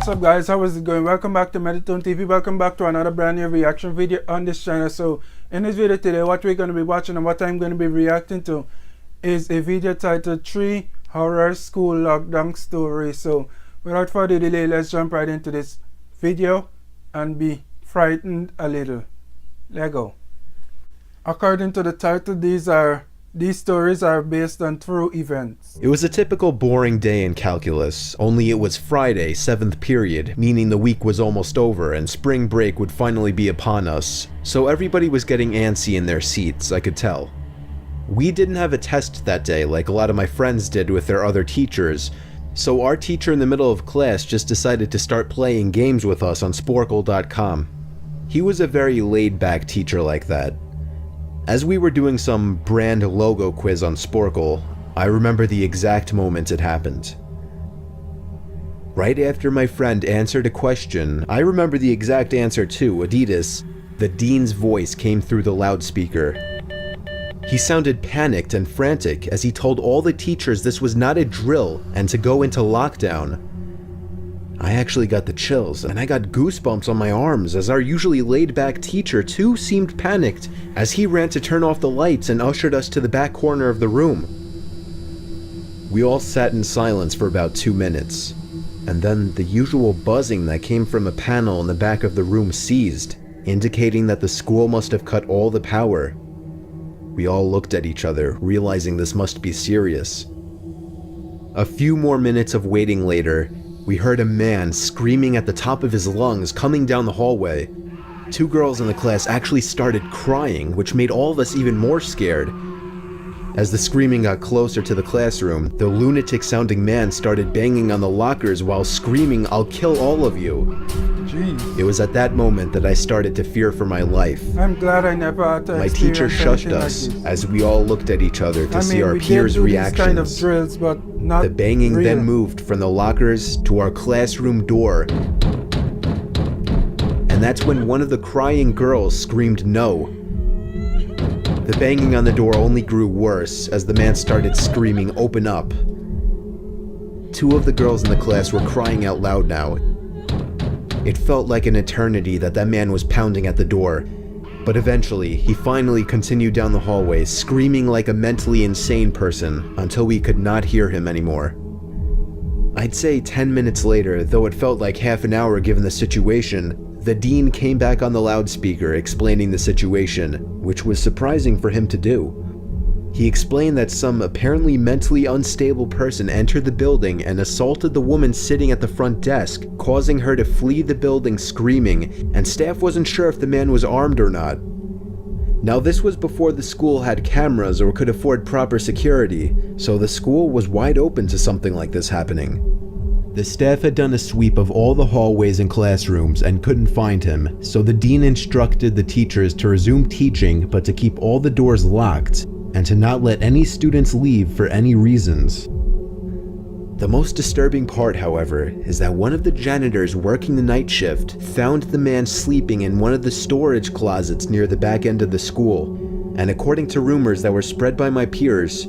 What's up guys, how is it going? Welcome back to Meditone TV. Welcome back to another brand new reaction video on this channel. So in this video today, what we're going to be watching and what I'm going to be reacting to is a video titled 3 Horror School Lockdown Stories. So without further delay, let's jump right into this video and be frightened a little. Let's go. According to the title, these stories are based on true events. It was a typical boring day in calculus, only it was Friday, 7th period, meaning the week was almost over and spring break would finally be upon us, so everybody was getting antsy in their seats, I could tell. We didn't have a test that day like a lot of my friends did with their other teachers, so our teacher in the middle of class just decided to start playing games with us on Sporcle.com. He was a very laid-back teacher like that. As we were doing some brand logo quiz on Sporcle, I remember the exact moment it happened. Right after my friend answered a question, I remember the exact answer too, Adidas. The dean's voice came through the loudspeaker. He sounded panicked and frantic as he told all the teachers this was not a drill and to go into lockdown. I actually got the chills, and I got goosebumps on my arms as our usually laid-back teacher too seemed panicked as he ran to turn off the lights and ushered us to the back corner of the room. We all sat in silence for about 2 minutes, and then the usual buzzing that came from a panel in the back of the room ceased, indicating that the school must have cut all the power. We all looked at each other, realizing this must be serious. A few more minutes of waiting later, we heard a man screaming at the top of his lungs coming down the hallway. 2 girls in the class actually started crying, which made all of us even more scared. As the screaming got closer to the classroom, the lunatic-sounding man started banging on the lockers while screaming, "I'll kill all of you." Jeez. It was at that moment that I started to fear for my life. I'm glad I never had to My teacher shushed us as we all looked at each other to see our peers' reactions. Kind of drills, but not the banging real. then moved from the lockers to our classroom door. And that's when one of the crying girls screamed no. The banging on the door only grew worse as the man started screaming, "Open up." 2 of the girls in the class were crying out loud now. It felt like an eternity that man was pounding at the door, but eventually he finally continued down the hallway, screaming like a mentally insane person until we could not hear him anymore. I'd say 10 minutes later, though it felt like half an hour given the situation, the dean came back on the loudspeaker explaining the situation, which was surprising for him to do. He explained that some apparently mentally unstable person entered the building and assaulted the woman sitting at the front desk, causing her to flee the building screaming, and staff wasn't sure if the man was armed or not. Now this was before the school had cameras or could afford proper security, so the school was wide open to something like this happening. The staff had done a sweep of all the hallways and classrooms and couldn't find him, so the dean instructed the teachers to resume teaching but to keep all the doors locked and to not let any students leave for any reasons. The most disturbing part, however, is that one of the janitors working the night shift found the man sleeping in one of the storage closets near the back end of the school, and according to rumors that were spread by my peers,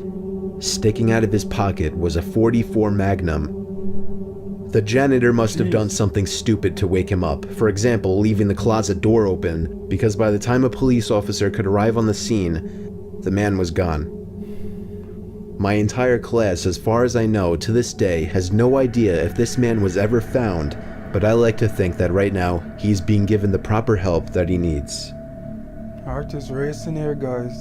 sticking out of his pocket was a .44 Magnum. The janitor must have done something stupid to wake him up, for example, leaving the closet door open, because by the time a police officer could arrive on the scene, the man was gone. My entire class, as far as I know, to this day, has no idea if this man was ever found, but I like to think that right now, he's being given the proper help that he needs. Heart is racing here, guys.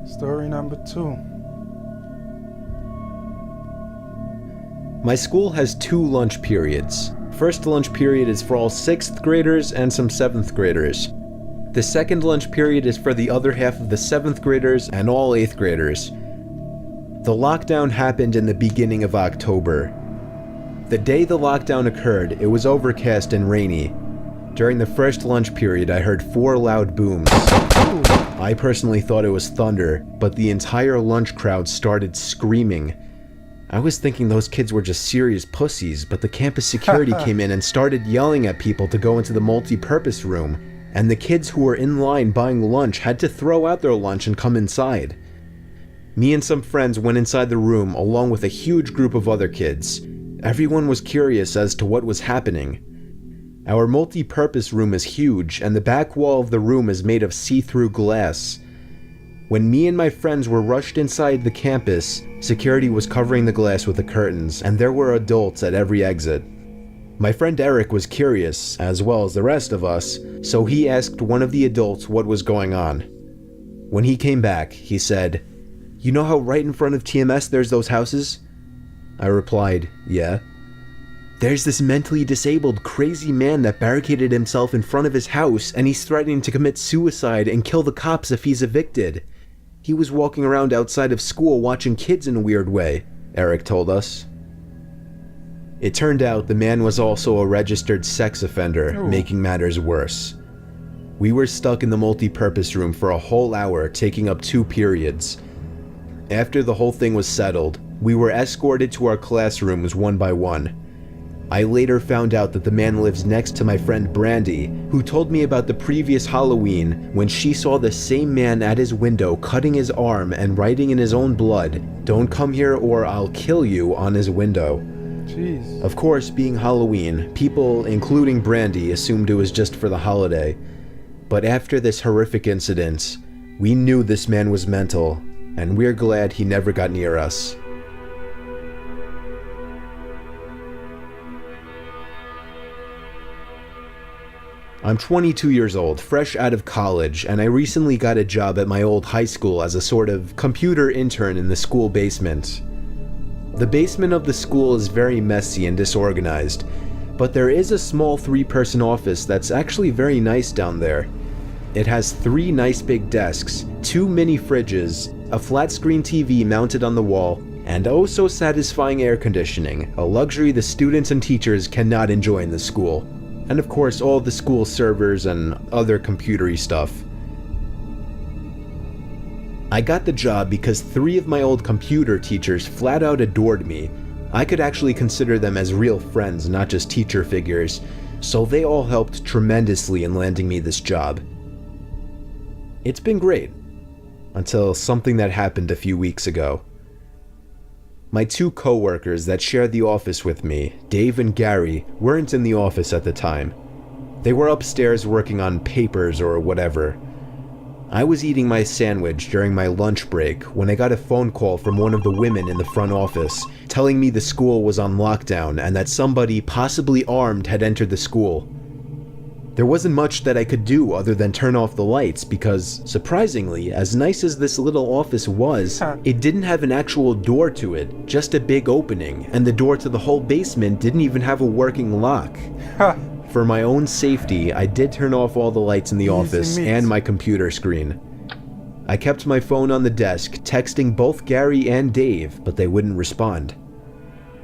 Story number 2. My school has 2 lunch periods. First lunch period is for all 6th graders and some 7th graders. The second lunch period is for the other half of the 7th graders and all 8th graders. The lockdown happened in the beginning of October. The day the lockdown occurred, it was overcast and rainy. During the first lunch period, I heard 4 loud booms. I personally thought it was thunder, but the entire lunch crowd started screaming. I was thinking those kids were just serious pussies, but the campus security came in and started yelling at people to go into the multi-purpose room, and the kids who were in line buying lunch had to throw out their lunch and come inside. Me and some friends went inside the room along with a huge group of other kids. Everyone was curious as to what was happening. Our multi-purpose room is huge, and the back wall of the room is made of see-through glass. When me and my friends were rushed inside the campus, security was covering the glass with the curtains, and there were adults at every exit. My friend Eric was curious, as well as the rest of us, so he asked one of the adults what was going on. When he came back, he said, "You know how right in front of TMS there's those houses?" I replied, "Yeah." "There's this mentally disabled, crazy man that barricaded himself in front of his house, and he's threatening to commit suicide and kill the cops if he's evicted. He was walking around outside of school watching kids in a weird way," Eric told us. It turned out the man was also a registered sex offender, making matters worse. We were stuck in the multi-purpose room for a whole hour, taking up 2 periods. After the whole thing was settled, we were escorted to our classrooms one by one. I later found out that the man lives next to my friend Brandy, who told me about the previous Halloween when she saw the same man at his window cutting his arm and writing in his own blood, "Don't come here or I'll kill you," on his window. Jeez. Of course, being Halloween, people, including Brandy, assumed it was just for the holiday. But after this horrific incident, we knew this man was mental, and we're glad he never got near us. I'm 22 years old, fresh out of college, and I recently got a job at my old high school as a sort of computer intern in the school basement. The basement of the school is very messy and disorganized, but there is a small 3-person office that's actually very nice down there. It has 3 nice big desks, 2 mini fridges, a flat screen TV mounted on the wall, and oh so satisfying air conditioning, a luxury the students and teachers cannot enjoy in the school. And of course all the school servers and other computery stuff. I got the job because 3 of my old computer teachers flat out adored me. I could actually consider them as real friends, not just teacher figures, so they all helped tremendously in landing me this job. It's been great, until something that happened a few weeks ago. My 2 co-workers that shared the office with me, Dave and Gary, weren't in the office at the time. They were upstairs working on papers or whatever. I was eating my sandwich during my lunch break when I got a phone call from one of the women in the front office telling me the school was on lockdown and that somebody, possibly armed, had entered the school. There wasn't much that I could do other than turn off the lights because, surprisingly, as nice as this little office was, it didn't have an actual door to it, just a big opening, and the door to the whole basement didn't even have a working lock. For my own safety, I did turn off all the lights in the office and my computer screen. I kept my phone on the desk, texting both Gary and Dave, but they wouldn't respond.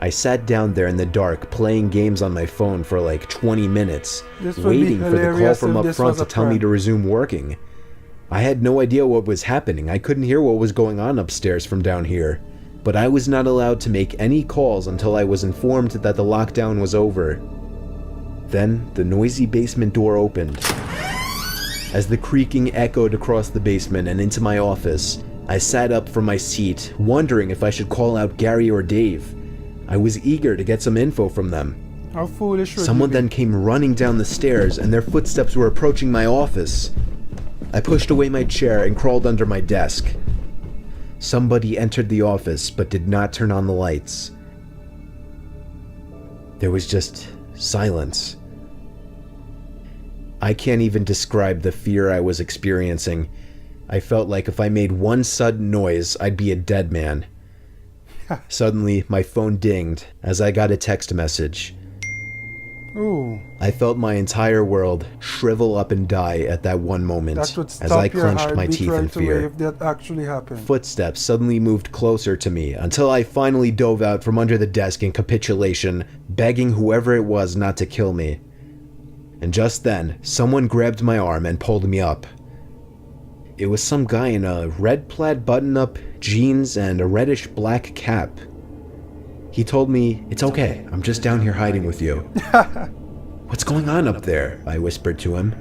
I sat down there in the dark, playing games on my phone for like 20 minutes, waiting for the call from up front to tell me to resume working. I had no idea what was happening. I couldn't hear what was going on upstairs from down here, but I was not allowed to make any calls until I was informed that the lockdown was over. Then, the noisy basement door opened. As the creaking echoed across the basement and into my office, I sat up from my seat, wondering if I should call out Gary or Dave. I was eager to get some info from them. How foolish would Someone you be? then came running down the stairs, and their footsteps were approaching my office. I pushed away my chair and crawled under my desk. Somebody entered the office, but did not turn on the lights. There was just silence. I can't even describe the fear I was experiencing. I felt like if I made one sudden noise, I'd be a dead man. Suddenly, my phone dinged as I got a text message. Ooh. I felt my entire world shrivel up and die at that one moment That would as I stop your clenched my heartbeat teeth in right away fear. if that actually happened. Footsteps suddenly moved closer to me until I finally dove out from under the desk in capitulation, begging whoever it was not to kill me. And just then, someone grabbed my arm and pulled me up. It was some guy in a red plaid button-up, jeans, and a reddish-black cap. He told me, "It's okay, I'm just down here hiding with you." "What's going on up there?" I whispered to him.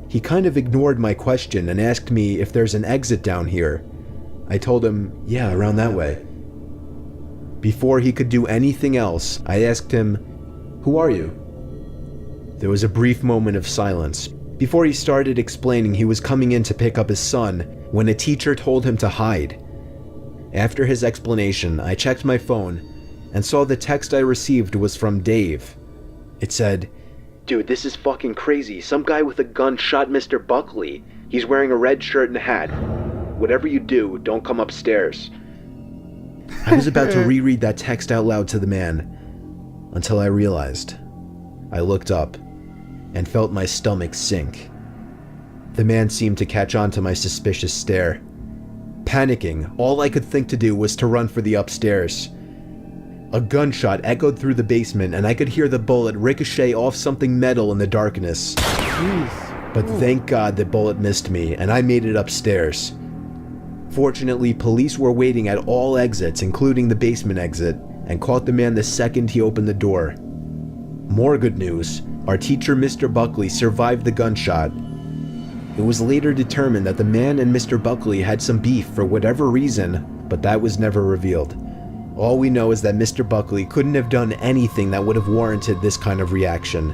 He kind of ignored my question and asked me if there's an exit down here. I told him, "Yeah, around that way." Before he could do anything else, I asked him, "Who are you?" There was a brief moment of silence. Before he started explaining he was coming in to pick up his son, when a teacher told him to hide. After his explanation, I checked my phone and saw the text I received was from Dave. It said, "Dude, this is fucking crazy. Some guy with a gun shot Mr. Buckley. He's wearing a red shirt and a hat. Whatever you do, don't come upstairs." I was about to reread that text out loud to the man, until I realized. I looked up and felt my stomach sink. The man seemed to catch on to my suspicious stare. Panicking, all I could think to do was to run for the upstairs. A gunshot echoed through the basement and I could hear the bullet ricochet off something metal in the darkness. Jeez. But thank God the bullet missed me and I made it upstairs. Fortunately, police were waiting at all exits, including the basement exit, and caught the man the second he opened the door. More good news, our teacher Mr. Buckley survived the gunshot. It was later determined that the man and Mr. Buckley had some beef for whatever reason, but that was never revealed. All we know is that Mr. Buckley couldn't have done anything that would have warranted this kind of reaction.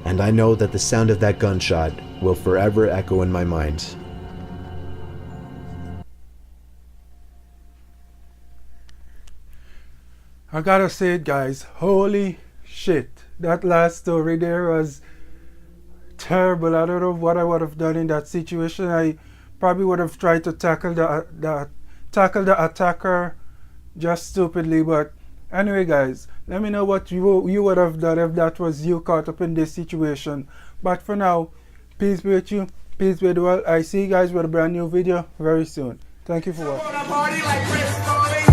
And I know that the sound of that gunshot will forever echo in my mind. I gotta say it, guys. Holy shit. That last story there was terrible. I don't know what I would have done in that situation. I probably would have tried to tackle the attacker just stupidly. But anyway, guys, let me know what you would have done if that was you caught up in this situation. But for now, peace be with you. Peace be with you all. I see you guys with a brand new video very soon. Thank you for watching.